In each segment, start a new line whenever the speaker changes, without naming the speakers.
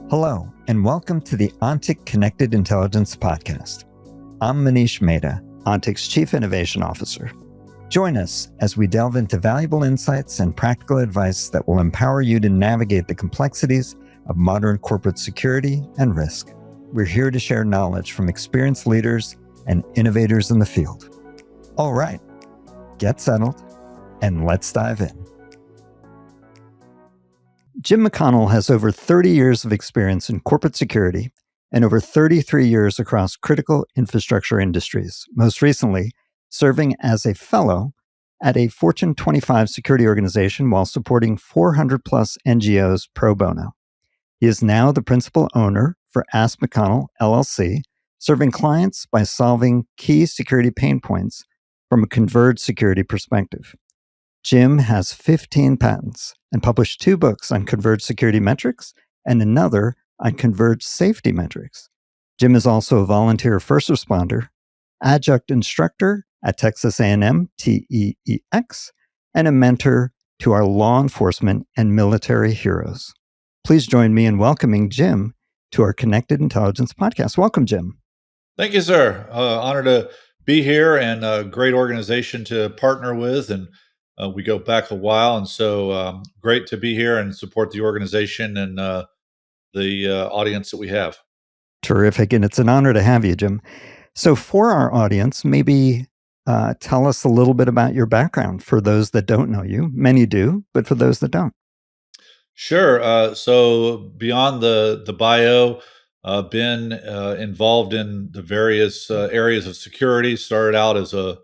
Hello, and welcome to the ONTIC Connected Intelligence Podcast. I'm Manish Mehta, ONTIC's Chief Innovation Officer. Join us as we delve into valuable insights and practical advice that will empower you to navigate the complexities of modern corporate security and risk. We're here to share knowledge from experienced leaders and innovators in the field. All right, get settled, and let's dive in. Jim McConnell has over 30 years of experience in corporate security and over 33 years across critical infrastructure industries, most recently serving as a fellow at a Fortune 25 security organization while supporting 400 plus NGOs pro bono. He is now the principal owner for Ask McConnell, LLC, serving clients by solving key security pain points from a converged security perspective. Jim has 15 patents and published 2 books on converged security metrics and another on converged safety metrics. Jim is also a volunteer first responder, adjunct instructor at Texas A&M TEEX, and a mentor to our law enforcement and military heroes. Please join me in welcoming Jim to our Connected Intelligence podcast. Welcome, Jim.
Thank you, sir. Honored to be here and a great organization to partner with. And we go back a while. And so great to be here and support the organization and the audience that we have.
Terrific. And it's an honor to have you, Jim. So for our audience, maybe tell us a little bit about your background for those that don't know you. Many do, but for those that don't.
Sure. So beyond the bio, been involved in the various areas of security. Started out as a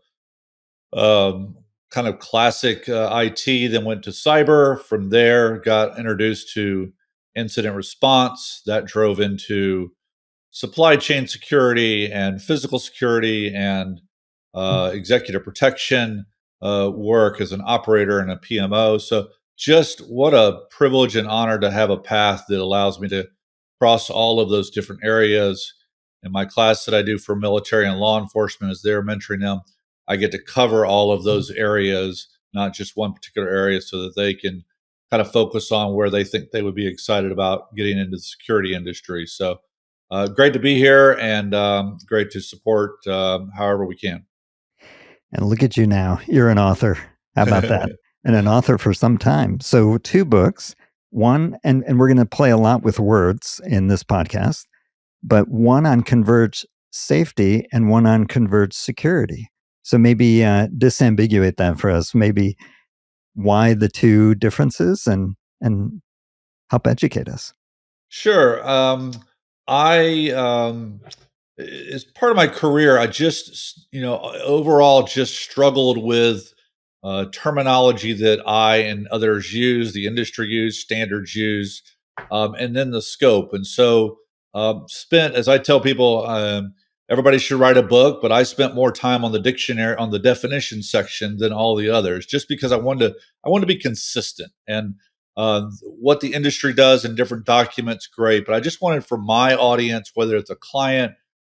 kind of classic IT, then went to cyber. From there, got introduced to incident response. That drove into supply chain security and physical security and executive protection work as an operator and a PMO. So just what a privilege and honor to have a path that allows me to cross all of those different areas. In my class that I do for military and law enforcement, as they're mentoring them, I get to cover all of those areas, not just one particular area, so that they can kind of focus on where they think they would be excited about getting into the security industry. So great to be here and great to support however we can.
And look at you now. You're an author. How about that? And an author for some time. So 2 books, one, and we're going to play a lot with words in this podcast, but one on converged safety and one on converged security. So maybe disambiguate that for us. Maybe why the 2 differences and help educate us.
Sure. I as part of my career, I just overall just struggled with terminology that I and others use, the industry use, standards use, and then the scope. And so spent, as I tell people, everybody should write a book, but I spent more time on the dictionary, on the definition section than all the others, just because I wanted to be consistent. And what the industry does in different documents, great. But I just wanted for my audience, whether it's a client,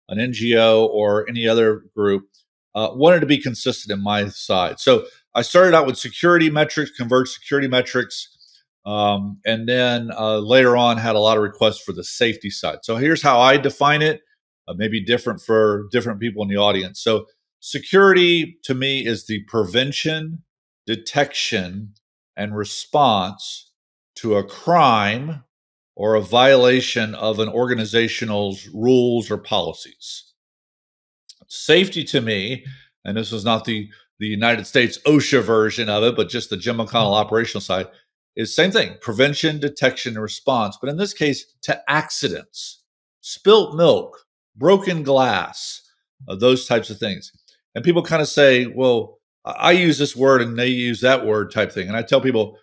an NGO, or any other group, wanted to be consistent in my side. So I started out with security metrics, converged security metrics, and then later on had a lot of requests for the safety side. So here's how I define it, maybe different for different people in the audience. So security to me is the prevention, detection, and response to a crime or a violation of an organizational's rules or policies. Safety to me, and this is not the United States OSHA version of it, but just the Jim McConnell operational side, is same thing: prevention, detection, and response. But in this case, to accidents, spilt milk, broken glass, those types of things. And people kind of say, well, I use this word and they use that word type thing. And I tell people,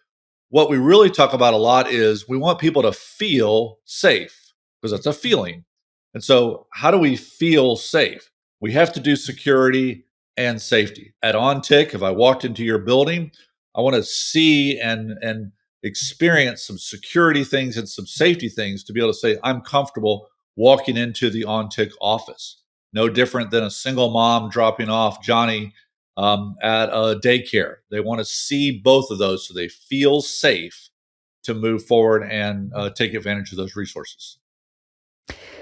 what we really talk about a lot is we want people to feel safe, because that's a feeling. And so how do we feel safe? We have to do security and safety. At ONTIC, if I walked into your building, I want to see and experience some security things and some safety things to be able to say, I'm comfortable walking into the ONTIC office. No different than a single mom dropping off Johnny at a daycare. They want to see both of those so they feel safe to move forward and take advantage of those resources.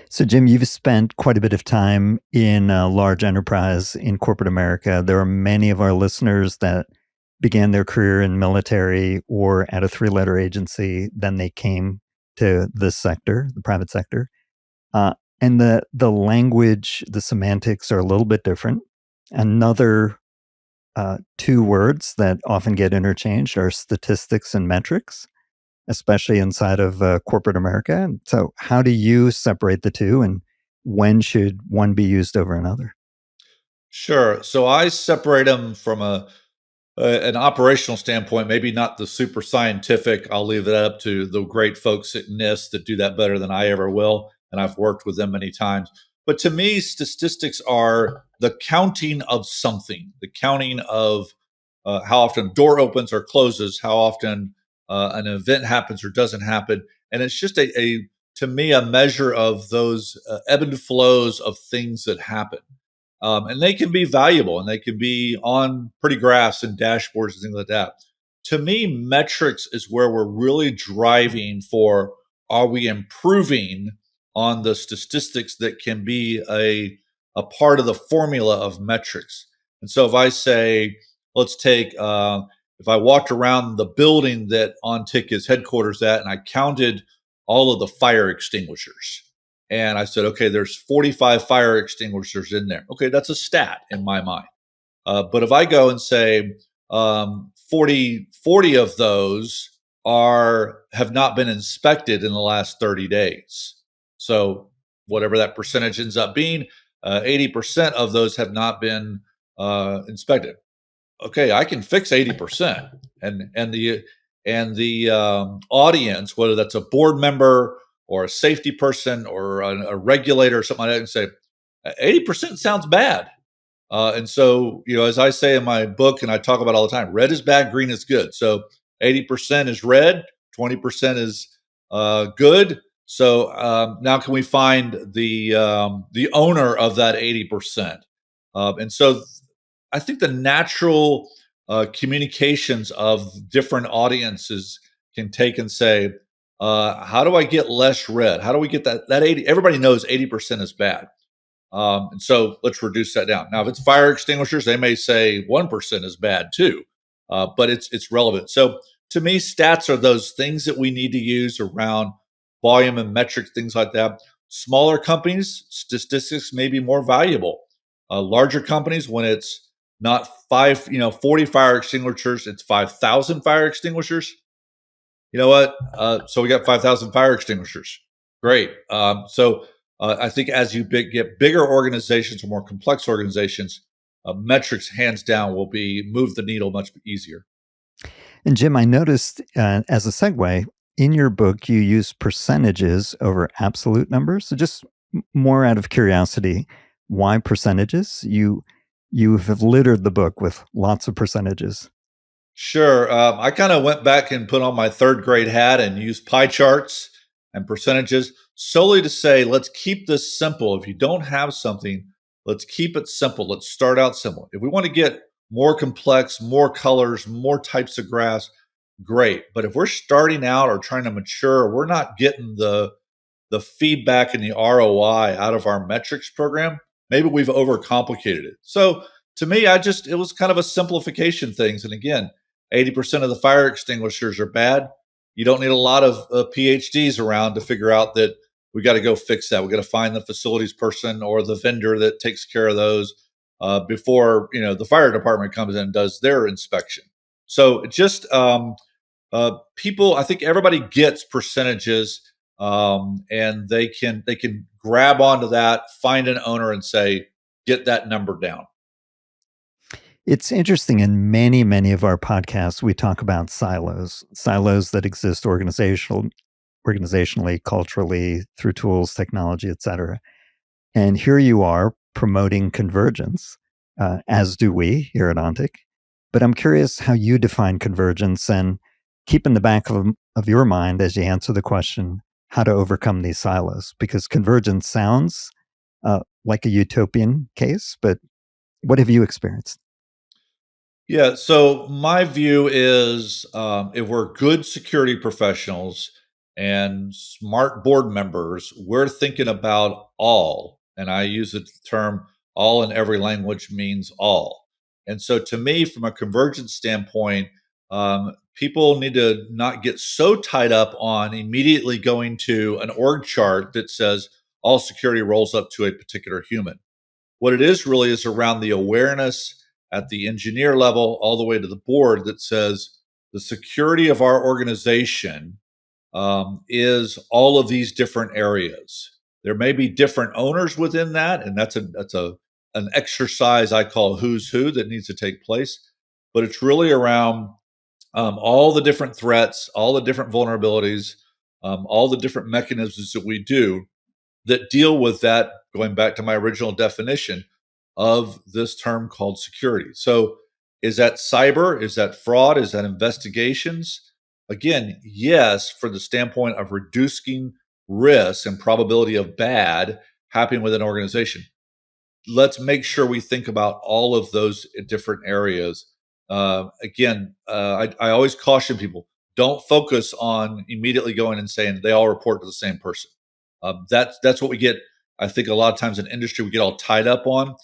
So, Jim, you've spent quite a bit of time in large enterprise in corporate America. There are many of our listeners that began their career in military or at a three-letter agency. Then they came to this sector, the private sector. Uh, and the language, the semantics are a little bit different. Another two words that often get interchanged are statistics and metrics, especially inside of corporate America. And so, how do you separate the two, and when should one be used over another?
Sure. So I separate them from an operational standpoint, maybe not the super scientific. I'll leave that up to the great folks at NIST that do that better than I ever will. And I've worked with them many times. But to me, statistics are the counting of something, the counting of how often a door opens or closes, how often an event happens or doesn't happen. And it's just to me, a measure of those ebb and flows of things that happen. And they can be valuable and they can be on pretty graphs and dashboards and things like that. To me, metrics is where we're really driving for, are we improving on the statistics that can be a part of the formula of metrics? And so if I say, let's take, if I walked around the building that OnTick is headquarters at and I counted all of the fire extinguishers, and I said, okay, there's 45 fire extinguishers in there. Okay, that's a stat in my mind. But if I go and say 40 of those have not been inspected in the last 30 days. So whatever that percentage ends up being, 80% of those have not been inspected. Okay, I can fix 80%, and the audience, whether that's a board member or a safety person or a regulator or something like that, and say 80% sounds bad. And so, as I say in my book, and I talk about all the time, red is bad, green is good. So 80% is red, 20% is good. So now, can we find the owner of that 80%? And so I think the natural communications of different audiences can take and say, how do I get less red? How do we get that 80? Everybody knows 80% is bad. And so let's reduce that down. Now, if it's fire extinguishers, they may say 1% is bad too, but it's relevant. So to me, stats are those things that we need to use around volume and metrics, things like that. Smaller companies, statistics may be more valuable. Larger companies, when it's not 40 fire extinguishers, it's 5,000 fire extinguishers. You know what? So we got 5,000 fire extinguishers. Great. So I think as you get bigger organizations or more complex organizations, metrics hands down will move the needle much easier.
And Jim, I noticed as a segue, in your book, you use percentages over absolute numbers. So just more out of curiosity, why percentages? You have littered the book with lots of percentages.
Sure. I kind of went back and put on my third grade hat and used pie charts and percentages solely to say, let's keep this simple. If you don't have something, let's keep it simple. Let's start out simple. If we want to get more complex, more colors, more types of graphs, great. But if we're starting out or trying to mature, we're not getting the feedback and the ROI out of our metrics program, maybe we've overcomplicated it. So to me, it was kind of a simplification things. And again, 80% of the fire extinguishers are bad. You don't need a lot of PhDs around to figure out that we got to go fix that. We got to find the facilities person or the vendor that takes care of those before the fire department comes in and does their inspection. So just people, I think everybody gets percentages, and they can grab onto that, find an owner, and say, get that number down.
It's interesting. In many, many of our podcasts, we talk about silos that exist organizationally, culturally, through tools, technology, et cetera. And here you are promoting convergence, as do we here at Ontic. But I'm curious how you define convergence, and keep in the back of your mind as you answer the question, how to overcome these silos. Because convergence sounds like a utopian case, but what have you experienced?
Yeah. So my view is, if we're good security professionals and smart board members, we're thinking about all. And I use the term all in every language means all. And so to me, from a convergence standpoint, people need to not get so tied up on immediately going to an org chart that says all security rolls up to a particular human. What it is really is around the awareness at the engineer level all the way to the board that says the security of our organization is all of these different areas. There may be different owners within that, and that's a an exercise I call who's who that needs to take place. But it's really around all the different threats, all the different vulnerabilities, all the different mechanisms that we do that deal with that, going back to my original definition of this term called security. So, is that cyber? Is that fraud? Is that investigations? Again, yes, for the standpoint of reducing risk and probability of bad happening with an organization. Let's make sure we think about all of those different areas. I always caution people, don't focus on immediately going and saying they all report to the same person. That's what we get. I think a lot of times in industry we get all tied up on.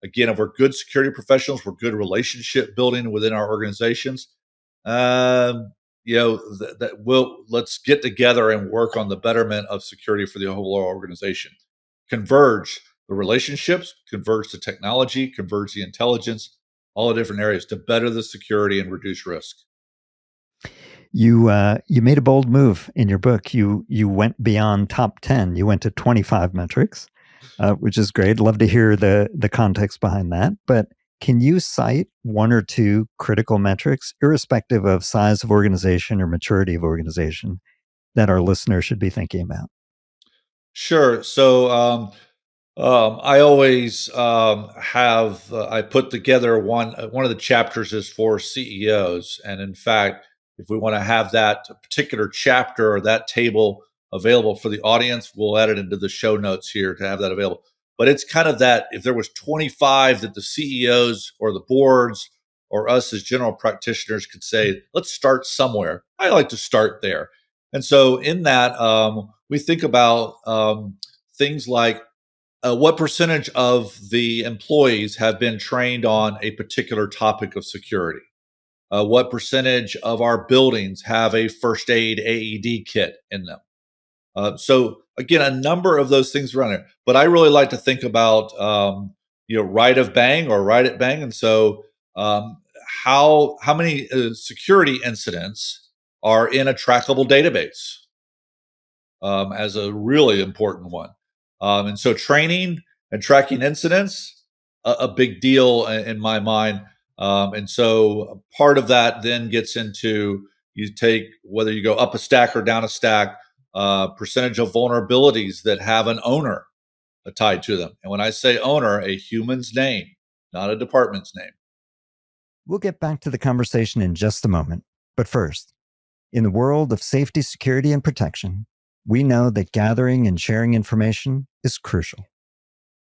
Again, if we're good security professionals, we're good relationship building within our organizations. Um, let's get together and work on the betterment of security for the whole organization. Converge the relationships, converge the technology, converge the intelligence, all the different areas to better the security and reduce risk.
You made a bold move in your book. You went beyond top 10. You went to 25 metrics, which is great. Love to hear the context behind that. But can you cite one or two critical metrics, irrespective of size of organization or maturity of organization, that our listeners should be thinking about?
Sure. So I always have I put together one of the chapters is for CEOs, and in fact, if we want to have that particular chapter or that table available for the audience, we'll add it into the show notes here to have that available. But it's kind of that if there was 25 that the CEOs or the boards or us as general practitioners could say, let's start somewhere. I like to start there, and so in that we think about things like what percentage of the employees have been trained on a particular topic of security? What percentage of our buildings have a first aid AED kit in them? So again, a number of those things around there. But I really like to think about right of bang or right at bang, and so how many security incidents are in a trackable database? As a really important one. And so training and tracking incidents, a big deal in my mind. And so part of that then gets into you take whether you go up a stack or down a stack, percentage of vulnerabilities that have an owner tied to them. And when I say owner, a human's name, not a department's name.
We'll get back to the conversation in just a moment. But first, in the world of safety, security, and protection, we know that gathering and sharing information is crucial.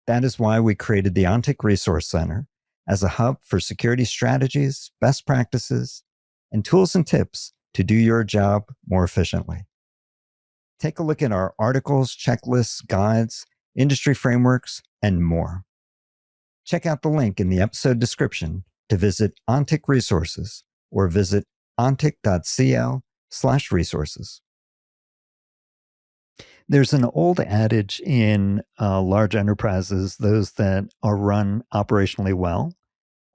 That is why we created the ONTIC Resource Center as a hub for security strategies, best practices, and tools and tips to do your job more efficiently. Take a look at our articles, checklists, guides, industry frameworks, and more. Check out the link in the episode description to visit ONTIC Resources or visit ontic.cl/resources. There's an old adage in large enterprises, those that are run operationally well,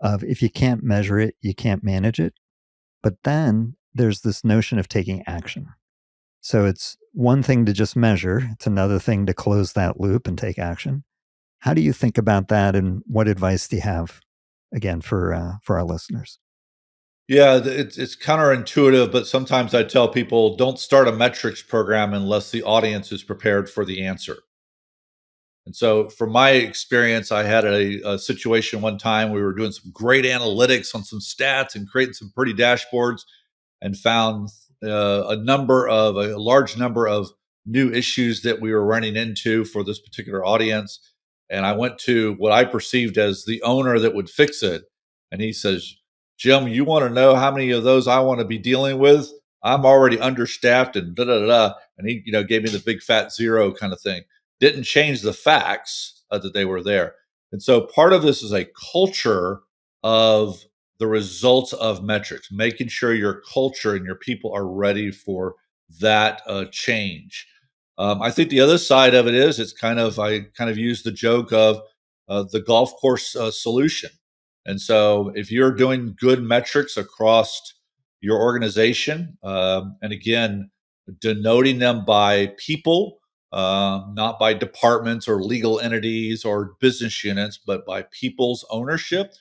of if you can't measure it, you can't manage it. But then there's this notion of taking action. So it's one thing to just measure, it's another thing to close that loop and take action. How do you think about that, and what advice do you have, again, for our listeners?
Yeah, it's counterintuitive, but sometimes I tell people don't start a metrics program unless the audience is prepared for the answer. And so, from my experience, I had a situation one time we were doing some great analytics on some stats and creating some pretty dashboards, and found a large number of new issues that we were running into for this particular audience. And I went to what I perceived as the owner that would fix it, and he says, Jim, you want to know how many of those I want to be dealing with? I'm already understaffed and da da da. Da. And he, gave me the big fat zero kind of thing. Didn't change the facts that they were there. And so part of this is a culture of the results of metrics, making sure your culture and your people are ready for that change. I think the other side of it is I kind of use the joke of the golf course solution. And so if you're doing good metrics across your organization, and again, denoting them by people, not by departments or legal entities or business units, but by people's ownership,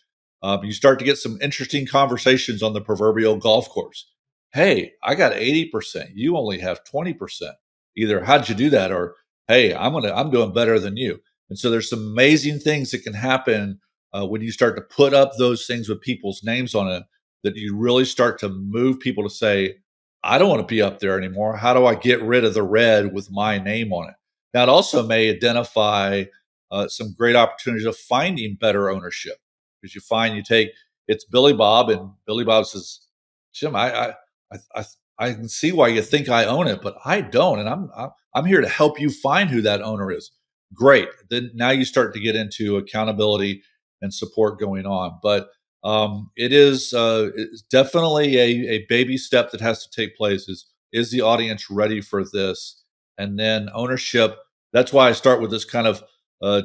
you start to get some interesting conversations on the proverbial golf course. Hey, I got 80%. You only have 20%. Either how'd you do that? Or, hey, I'm doing better than you. And so there's some amazing things that can happen when you start to put up those things with people's names on it, that you really start to move people to say, I don't want to be up there anymore. How do I get rid of the red with my name on it? Now, it also may identify some great opportunities of finding better ownership, because you find you take it's Billy Bob, and Billy Bob says, Jim, I, I can see why you think I own it, but I don't, and I'm here to help you find who that owner is. Great. Then now you start to get into accountability and support going on. But it's definitely a baby step that has to take place. Is the audience ready for this? And then ownership. That's why I start with this kind of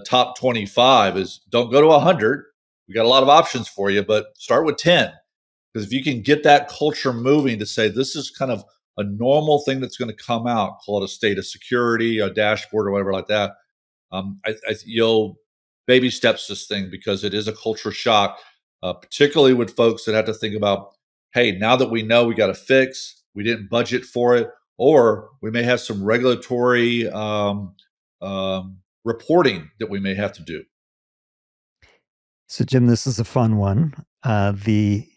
top 25. Is don't go to 100. We got a lot of options for you, but start with 10, because if you can get that culture moving to say this is kind of a normal thing that's going to come out, call it a state of security, a dashboard, or whatever like that. You'll baby steps this thing, because it is a culture shock, particularly with folks that have to think about, hey, now that we know we got to fix, we didn't budget for it, or we may have some regulatory reporting that we may have to do.
So, Jim, this is a fun one. The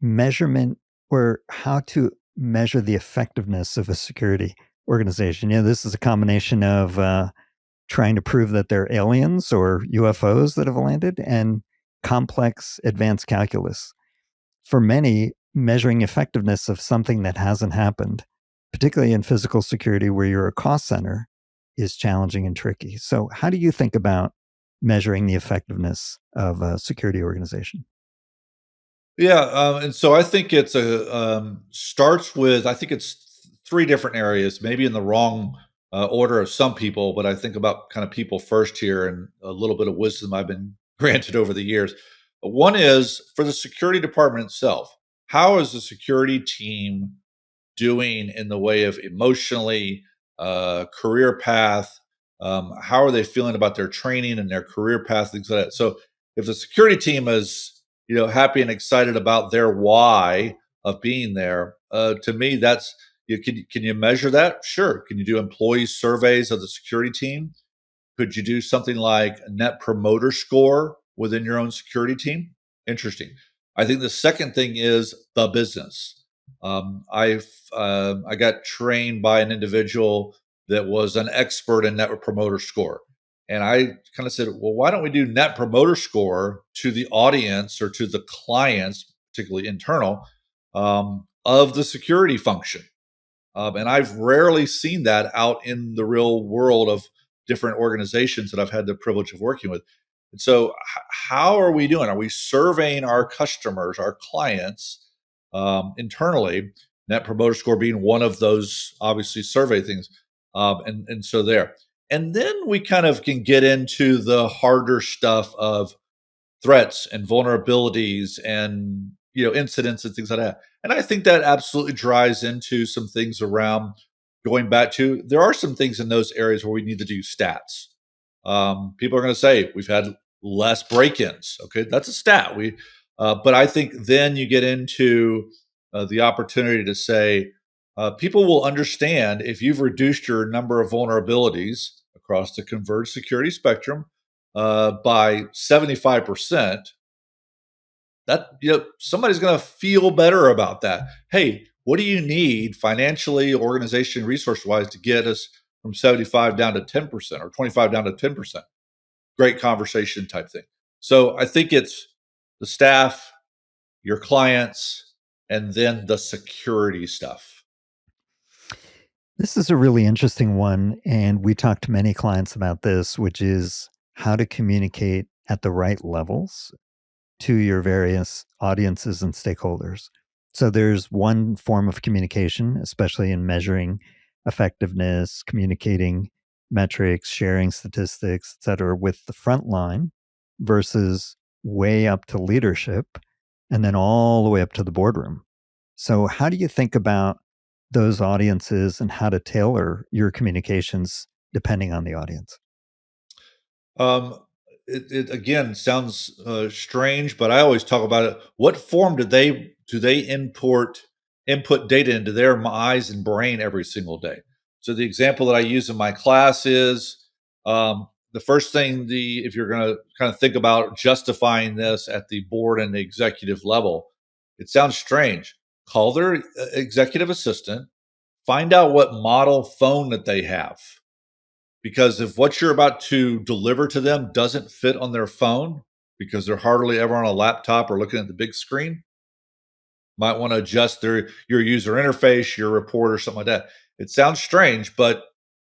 measurement, or how to measure the effectiveness of a security organization. This is a combination of trying to prove that they're aliens or UFOs that have landed, and complex advanced calculus. For many, measuring effectiveness of something that hasn't happened, particularly in physical security where you're a cost center, is challenging and tricky. So, how do you think about measuring the effectiveness of a security organization?
Yeah, and so I think it's a starts with, I think it's three different areas, maybe in the wrong order of some people, but I think about kind of people first here, and a little bit of wisdom I've been granted over the years. One is for the security department itself. How is the security team doing in the way of emotionally, career path? How are they feeling about their training and their career path, things like that? So if the security team is, happy and excited about their why of being there, to me, that's can you measure that? Sure. Can you do employee surveys of the security team? Could you do something like a net promoter score within your own security team? Interesting. I think the second thing is the business. I got trained by an individual that was an expert in net promoter score, and I kind of said, well, why don't we do net promoter score to the audience or to the clients, particularly internal, of the security function? And I've rarely seen that out in the real world of different organizations that I've had the privilege of working with. And so, how are we doing? Are we surveying our customers, our clients, internally? Net Promoter Score being one of those, obviously, survey things. And so there. And then we kind of can get into the harder stuff of threats and vulnerabilities and incidents and things like that. And I think that absolutely drives into some things around going back to, there are some things in those areas where we need to do stats. People are going to say we've had less break-ins. Okay, that's a stat. But I think then you get into the opportunity to say people will understand if you've reduced your number of vulnerabilities across the converged security spectrum by 75%. That somebody's going to feel better about that. Hey, what do you need financially, organization, resource wise to get us from 75 down to 10% or 25 down to 10%? Great conversation type thing. So I think it's the staff, your clients, and then the security stuff?
This is a really interesting one. And we talked to many clients about this, which is how to communicate at the right levels to your various audiences and stakeholders. So there's one form of communication, especially in measuring effectiveness, communicating metrics, sharing statistics, et cetera, with the front line versus way up to leadership and then all the way up to the boardroom. So, how do you think about those audiences and how to tailor your communications depending on the audience?
Um, it again sounds strange, but I always talk about it. What form do they input data into their eyes and brain every single day? So the example that I use in my class is the first thing the if you're going to kind of think about justifying this at the board and the executive level, it sounds strange. Call their executive assistant, find out what model phone that they have, because if what you're about to deliver to them doesn't fit on their phone because they're hardly ever on a laptop or looking at the big screen, might want to adjust your user interface, your report, or something like that. It sounds strange, but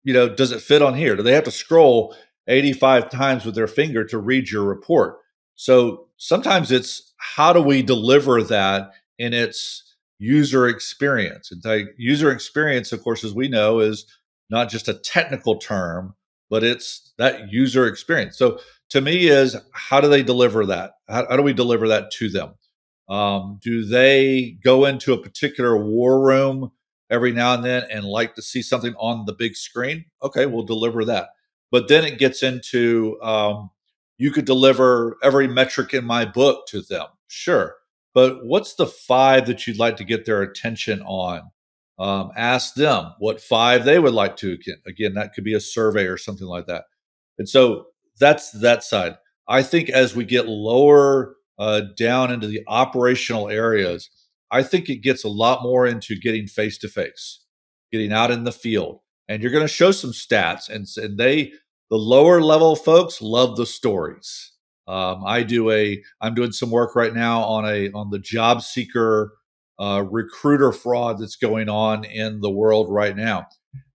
does it fit on here? Do they have to scroll 85 times with their finger to read your report? So sometimes it's how do we deliver that in its user experience? And user experience, of course, as we know, is not just a technical term, but it's that user experience. So to me, is how do they deliver that? How do we deliver that to them? Do they go into a particular war room every now and then and like to see something on the big screen? Okay, we'll deliver that. But then it gets into you could deliver every metric in my book to them. Sure. But what's the five that you'd like to get their attention on? Ask them what five they would like to. Again, that could be a survey or something like that. And so that's that side. I think as we get lower down into the operational areas, I think it gets a lot more into getting face to face, getting out in the field, and you're going to show some stats. And the lower level folks love the stories. I'm doing some work right now on the job seeker recruiter fraud that's going on in the world right now,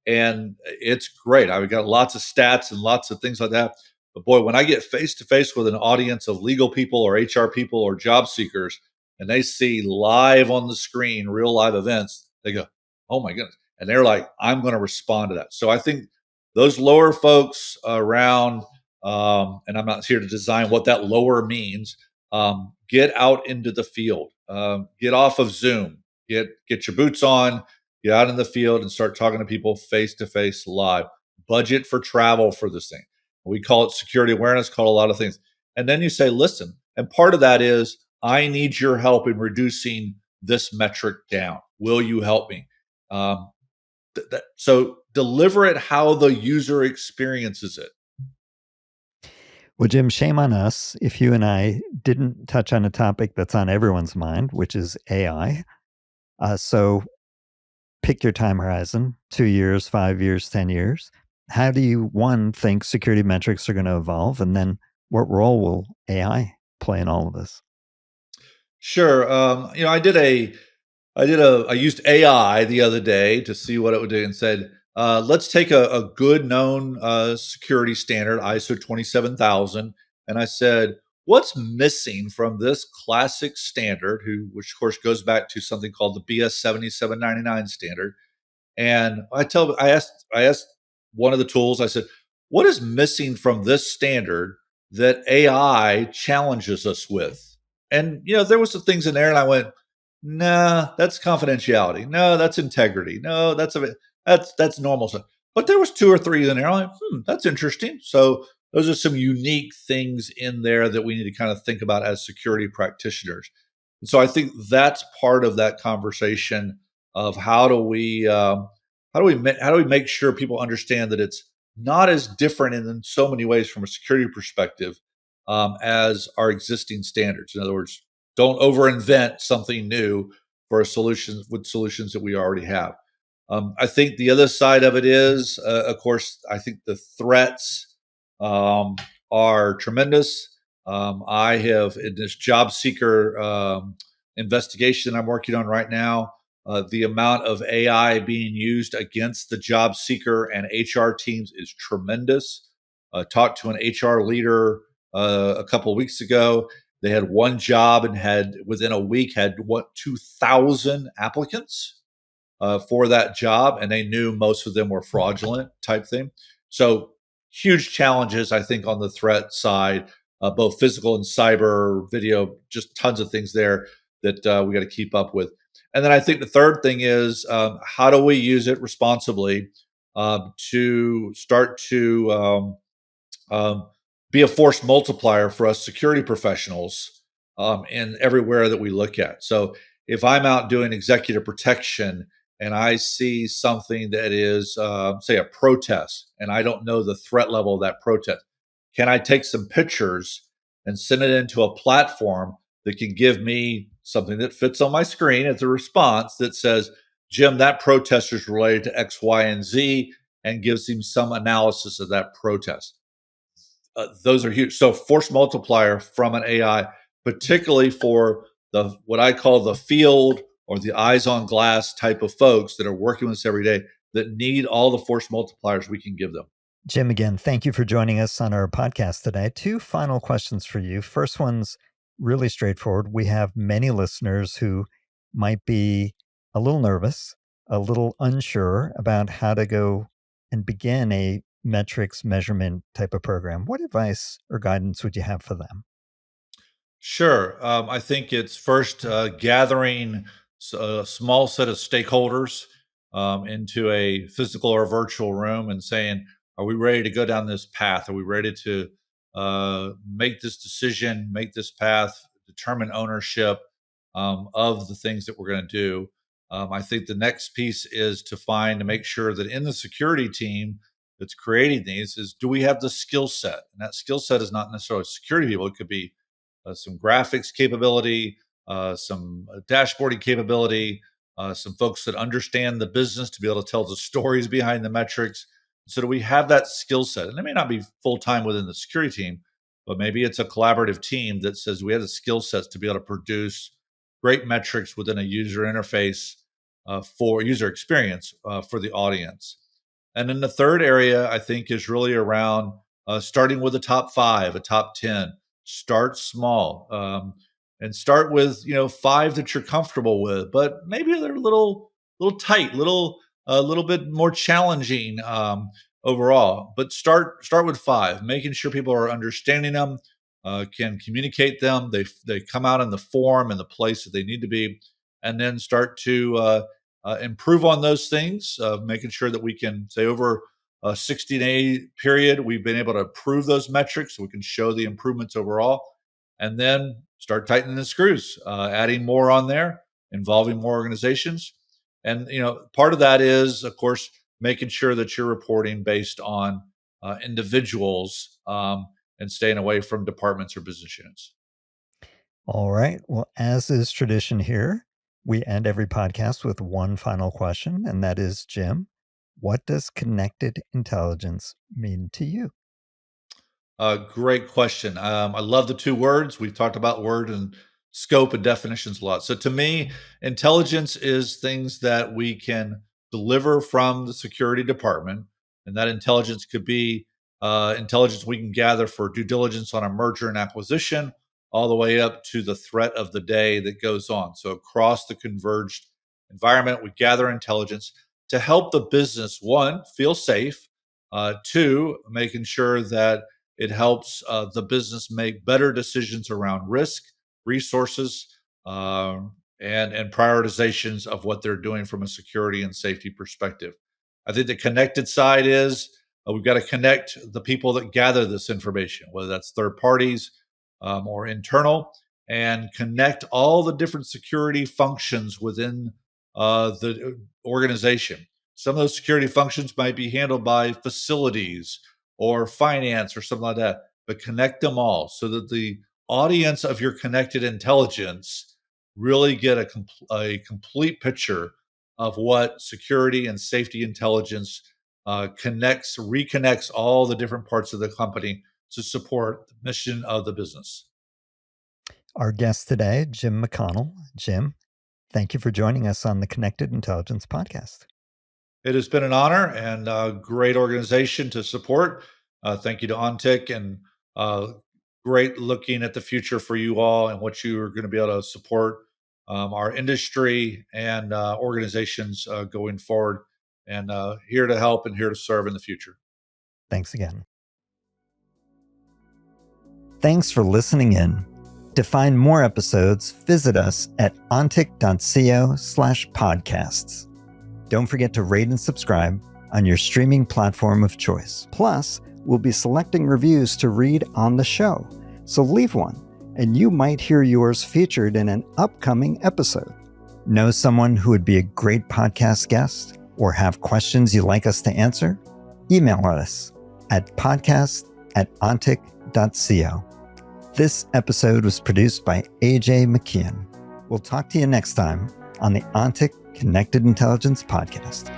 and it's great. I've got lots of stats and lots of things like that. But boy, when I get face to face with an audience of legal people or HR people or job seekers, and they see live on the screen, real live events, they go, "Oh my goodness!" And they're like, "I'm going to respond to that." So I think those lower folks around, and I'm not here to design what that lower means. Get out into the field. Get off of Zoom. Get your boots on. Get out in the field and start talking to people face to face live. Budget for travel for this thing. We call it security awareness, call it a lot of things. And then you say, listen, and part of that is, I need your help in reducing this metric down. Will you help me? Um, so deliver it how the user experiences it.
Well, Jim, shame on us if you and I didn't touch on a topic that's on everyone's mind, which is AI. So pick your time horizon 2 years, 5 years, 10 years. How do you, one, think security metrics are going to evolve? And then what role will AI play in all of this?
Sure. I used AI the other day to see what it would do and said, let's take a good known security standard, ISO 27000. And I said, what's missing from this classic standard, which of course goes back to something called the BS 7799 standard. And I asked one of the tools, I said, what is missing from this standard that AI challenges us with? And there was some things in there, and I went, nah, that's confidentiality. No, that's integrity. No, that's normal stuff. But there was two or three in there. I'm like, that's interesting. So those are some unique things in there that we need to kind of think about as security practitioners. And so I think that's part of that conversation of how do we make sure people understand that it's not as different in so many ways from a security perspective as our existing standards. In other words, don't over invent something new for a solution with solutions that we already have. I think the other side of it is, of course, I think the threats are tremendous. I have in this job seeker investigation I'm working on right now, the amount of AI being used against the job seeker and HR teams is tremendous. Talked to an HR leader a couple of weeks ago. They had one job and had within a week had 2,000 applicants for that job, and they knew most of them were fraudulent type thing. So huge challenges, I think, on the threat side, both physical and cyber, video, just tons of things there that we got to keep up with. And then I think the third thing is how do we use it responsibly to start to um, be a force multiplier for us security professionals in everywhere that we look at. So if I'm out doing executive protection and I see something that is, say, a protest, and I don't know the threat level of that protest, can I take some pictures and send it into a platform that can give me something that fits on my screen as a response that says, Jim, that protester is related to X, Y, and Z, and gives him some analysis of that protest. Those are huge. So force multiplier from an AI, particularly for the what I call the field or the eyes on glass type of folks that are working with us every day that need all the force multipliers we can give them.
Jim, again, thank you for joining us on our podcast today. Two final questions for you. First one's really straightforward. We have many listeners who might be a little nervous, a little unsure about how to go and begin a metrics measurement type of program. What advice or guidance would you have for them?
Sure. I think it's first gathering a small set of stakeholders into a physical or virtual room and saying, are we ready to go down this path? Are we ready to make this decision, make this path, determine ownership of the things that we're going to do? I think the next piece is to make sure that in the security team that's creating these is, do we have the skill set? And that skill set is not necessarily security people. It could be some graphics capability, some dashboarding capability, some folks that understand the business to be able to tell the stories behind the metrics. So, do we have that skill set? And it may not be full time within the security team, but maybe it's a collaborative team that says we have the skill sets to be able to produce great metrics within a user interface for user experience for the audience. And then the third area I think is really around starting with a top five, a top 10. Start small and start with five that you're comfortable with, but maybe they're little tight, a little bit more challenging overall. But start with five, making sure people are understanding them, can communicate them. They come out in the form and the place that they need to be, and then start to improve on those things, making sure that we can say over a 60-day period, we've been able to improve those metrics so we can show the improvements overall, and then start tightening the screws, adding more on there, involving more organizations. And part of that is, of course, making sure that you're reporting based on individuals and staying away from departments or business units.
All right. Well, as is tradition here, we end every podcast with one final question, and that is, Jim, what does connected intelligence mean to you?
Great question. I love the two words. We've talked about word and scope and definitions a lot. So to me, intelligence is things that we can deliver from the security department, and that intelligence could be intelligence we can gather for due diligence on a merger and acquisition, all the way up to the threat of the day that goes on. So across the converged environment, we gather intelligence to help the business, one, feel safe, two, making sure that it helps the business make better decisions around risk, resources, and prioritizations of what they're doing from a security and safety perspective. I think the connected side is we've got to connect the people that gather this information, whether that's third parties or internal, and connect all the different security functions within the organization. Some of those security functions might be handled by facilities or finance or something like that, but connect them all so that the audience of your connected intelligence really get a complete picture of what security and safety intelligence reconnects all the different parts of the company to support the mission of the business.
Our guest today, Jim McConnell. Jim, thank you for joining us on the Connected Intelligence Podcast.
It has been an honor and a great organization to support. Thank you to ONTIC, and great looking at the future for you all and what you are going to be able to support our industry and organizations going forward. And here to help and here to serve in the future.
Thanks again. Thanks for listening in. To find more episodes, visit us at ontic.co/podcasts. Don't forget to rate and subscribe on your streaming platform of choice. Plus, we'll be selecting reviews to read on the show, so leave one, and you might hear yours featured in an upcoming episode. Know someone who would be a great podcast guest or have questions you'd like us to answer? Email us at podcast@ontic.co. This episode was produced by AJ McKeon. We'll talk to you next time on the ONTIC Connected Intelligence Podcast.